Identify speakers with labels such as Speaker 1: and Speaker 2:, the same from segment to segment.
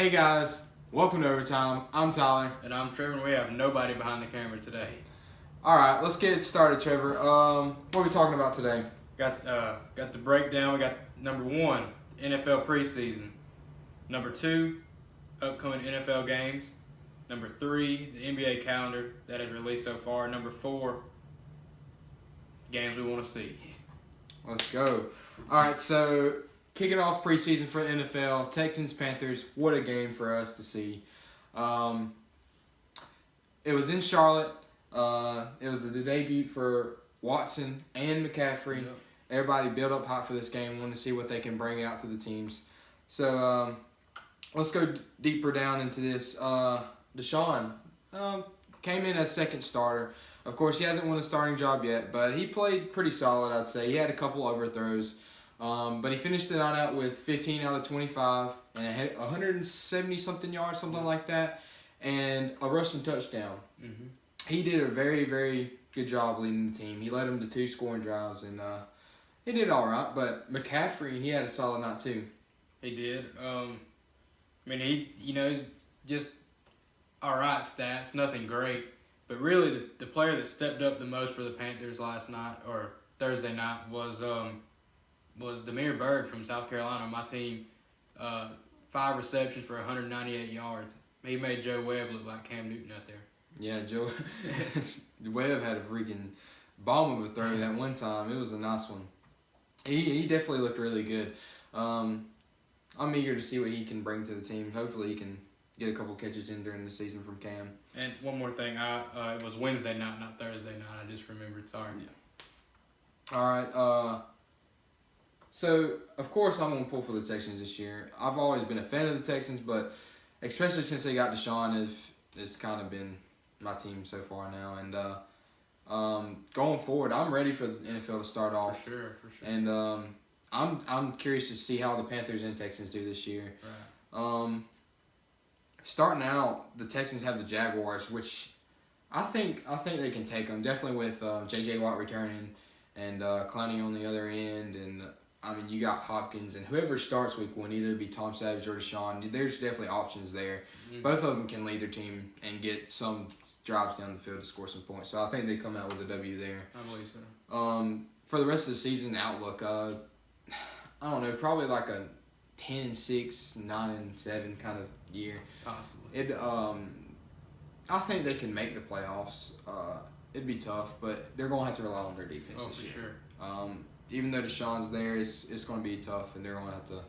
Speaker 1: Hey guys, welcome to Overtime. I'm Tyler.
Speaker 2: And I'm Trevor, and we have nobody behind the camera today.
Speaker 1: Alright, let's get started, Trevor. What are we talking about today?
Speaker 2: Got the breakdown. We got number 1, NFL preseason. Number 2, upcoming NFL games. Number 3, the NBA calendar that is released so far. Number 4, games we want to see.
Speaker 1: Let's go. Alright, so kicking off preseason for the NFL, Texans-Panthers, what a game for us to see. It was in Charlotte. It was the debut for Watson and McCaffrey.
Speaker 2: Yep.
Speaker 1: Everybody built up hot for this game, wanted to see what they can bring out to the teams. So let's go deeper down into this. Deshaun came in as second starter. Of course, he hasn't won a starting job yet, but he played pretty solid, I'd say. He had a couple overthrows, but he finished the night out with 15 out of 25 and 170-something yards, something like that, and a rushing touchdown.
Speaker 2: Mm-hmm.
Speaker 1: He did a very, very good job leading the team. He led them to 2 scoring drives, and he did all right. But McCaffrey, he had a solid night too.
Speaker 2: He did. He's just all right stats, nothing great. But really, the player that stepped up the most for the Panthers last night or Thursday night was Demir Bird from South Carolina, my team. 5 receptions for 198 yards. He made Joe Webb look like Cam Newton out there.
Speaker 1: Yeah, Joe Webb had a freaking bomb of a throw that one time. It was a nice one. He definitely looked really good. I'm eager to see what he can bring to the team. Hopefully he can get a couple catches in during the season from Cam.
Speaker 2: And one more thing, it was Wednesday night, not Thursday night. I just remembered. Sorry.
Speaker 1: Yeah. All right. So of course I'm gonna pull for the Texans this year. I've always been a fan of the Texans, but especially since they got Deshaun, it's kind of been my team so far now. And going forward, I'm ready for the NFL to start off.
Speaker 2: For sure.
Speaker 1: And I'm curious to see how the Panthers and Texans do this year.
Speaker 2: Right.
Speaker 1: Starting out, the Texans have the Jaguars, which I think they can take them. Definitely with J.J. Watt returning and Clowney on the other end. And, you got Hopkins. And whoever starts week 1, either be Tom Savage or Deshaun, there's definitely options there. Mm-hmm. Both of them can lead their team and get some drives down the field to score some points. So I think they come out with a W there.
Speaker 2: I believe so.
Speaker 1: For the rest of the season outlook, I don't know, probably like a 10-6, 9-7 kind of year.
Speaker 2: Possibly.
Speaker 1: I think they can make the playoffs. It'd be tough, but they're gonna have to rely on their defense this year.
Speaker 2: Sure.
Speaker 1: Even though Deshaun's there, it's gonna be tough, and they're gonna have to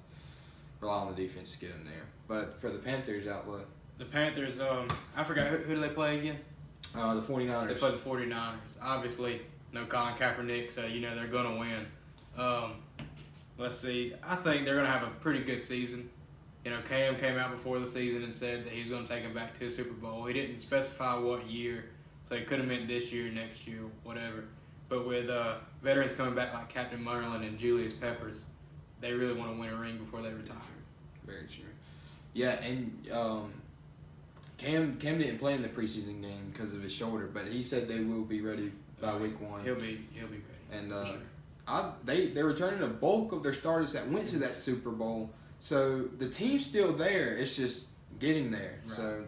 Speaker 1: rely on the defense to get him there. But for the Panthers outlook,
Speaker 2: the Panthers, I forgot who do they play again?
Speaker 1: The 49ers.
Speaker 2: They play the 49ers. Obviously, no Colin Kaepernick, so they're gonna win. Let's see. I think they're gonna have a pretty good season. Cam came out before the season and said that he was going to take him back to a Super Bowl. He didn't specify what year, so it could have meant this year, next year, whatever. But with veterans coming back like Captain Merlin and Julius Peppers, they really want to win a ring before they retire.
Speaker 1: Very true. Yeah, and Cam didn't play in the preseason game because of his shoulder, but he said they will be ready by week 1.
Speaker 2: He'll be ready.
Speaker 1: And
Speaker 2: sure.
Speaker 1: they're returning a bulk of their starters that went to that Super Bowl. So the team's still there. It's just getting there.
Speaker 2: Right.
Speaker 1: So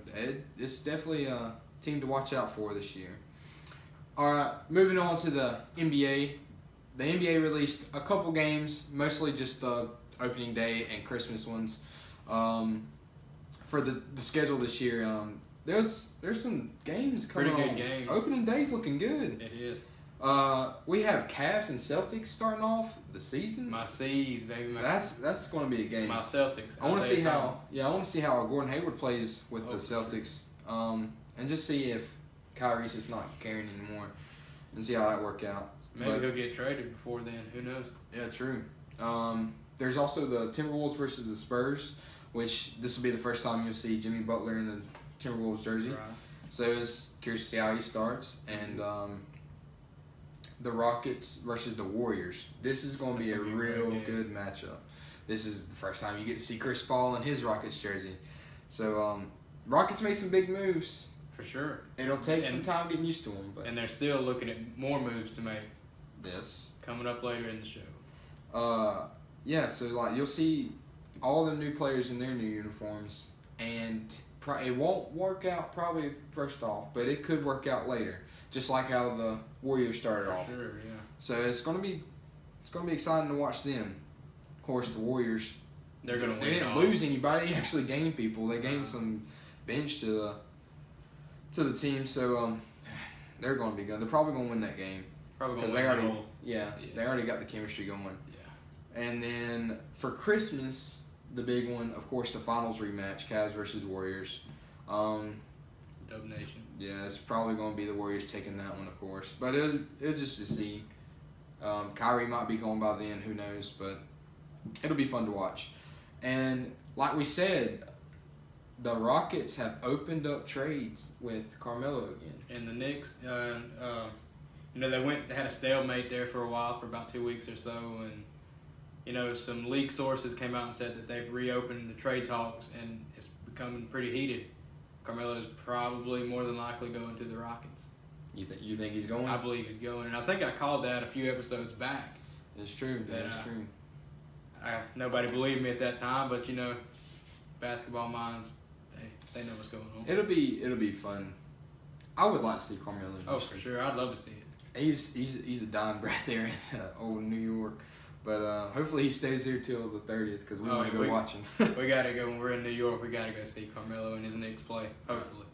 Speaker 1: it's definitely a team to watch out for this year. All right, moving on to the NBA. The NBA released a couple games, mostly just the opening day and Christmas ones. For the schedule this year, there's some games coming on.
Speaker 2: Pretty good games.
Speaker 1: Opening day's looking good.
Speaker 2: It is.
Speaker 1: We have Cavs and Celtics starting off the season.
Speaker 2: My C's, baby.
Speaker 1: That's going to be a game.
Speaker 2: My Celtics.
Speaker 1: I want to see how. Yeah, I want to see how Gordon Hayward plays with the Celtics, and just see if Kyrie's just not caring anymore, and see how that work out.
Speaker 2: Maybe he'll get traded before then. Who knows?
Speaker 1: Yeah, true. There's also the Timberwolves versus the Spurs, which this will be the first time you'll see Jimmy Butler in the Timberwolves jersey.
Speaker 2: Right.
Speaker 1: So it's curious to see how he starts, and the Rockets versus the Warriors. This is going to be a real good matchup. This is the first time you get to see Chris Paul in his Rockets jersey. So Rockets made some big moves.
Speaker 2: For sure.
Speaker 1: It'll take some time getting used to them.
Speaker 2: And they're still looking at more moves to make.
Speaker 1: Yes.
Speaker 2: Coming up later in the show.
Speaker 1: Yeah, so you'll see all the new players in their new uniforms. and it won't work out probably first off, but it could work out later, just like how the Warriors started off.
Speaker 2: Sure, yeah.
Speaker 1: So it's gonna be exciting to watch them. Of course, the Warriors.
Speaker 2: They're gonna win.
Speaker 1: They didn't lose anybody. They actually gained people. They gained some bench to the team. So they're going to be good. They're probably going to win that game
Speaker 2: Probably
Speaker 1: because
Speaker 2: gonna
Speaker 1: they
Speaker 2: win
Speaker 1: already
Speaker 2: the whole.
Speaker 1: they already got the chemistry going.
Speaker 2: Yeah.
Speaker 1: And then for Christmas, the big one, of course, the finals rematch: Cavs versus Warriors.
Speaker 2: Dub Nation.
Speaker 1: Yeah, it's probably going to be the Warriors taking that one, of course. But it'll just to see. Kyrie might be going by then. Who knows? But it'll be fun to watch. And like we said, the Rockets have opened up trades with Carmelo again.
Speaker 2: And the Knicks, they had a stalemate there for a while, for about 2 weeks or so, and some leak sources came out and said that they've reopened the trade talks, and it's becoming pretty heated. Carmelo is probably more than likely going to the Rockets.
Speaker 1: You think he's going?
Speaker 2: I believe he's going, and I think I called that a few episodes back.
Speaker 1: It's true. That's true.
Speaker 2: Nobody believed me at that time, but basketball minds, they know what's going on.
Speaker 1: It'll be fun. I would like to see Carmelo.
Speaker 2: Oh, for sure, I'd love to see it.
Speaker 1: He's a dying breath there in old New York, but hopefully he stays here till the 30th because we want to go watch him.
Speaker 2: We gotta go when we're in New York. We gotta go see Carmelo and his Knicks play. Hopefully.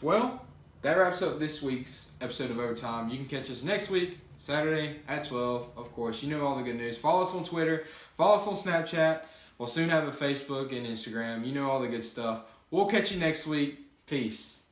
Speaker 1: Well, that wraps up this week's episode of Overtime. You can catch us next week, Saturday at 12. Of course, you know all the good news. Follow us on Twitter. Follow us on Snapchat. We'll soon have a Facebook and Instagram. You know all the good stuff. We'll catch you next week. Peace.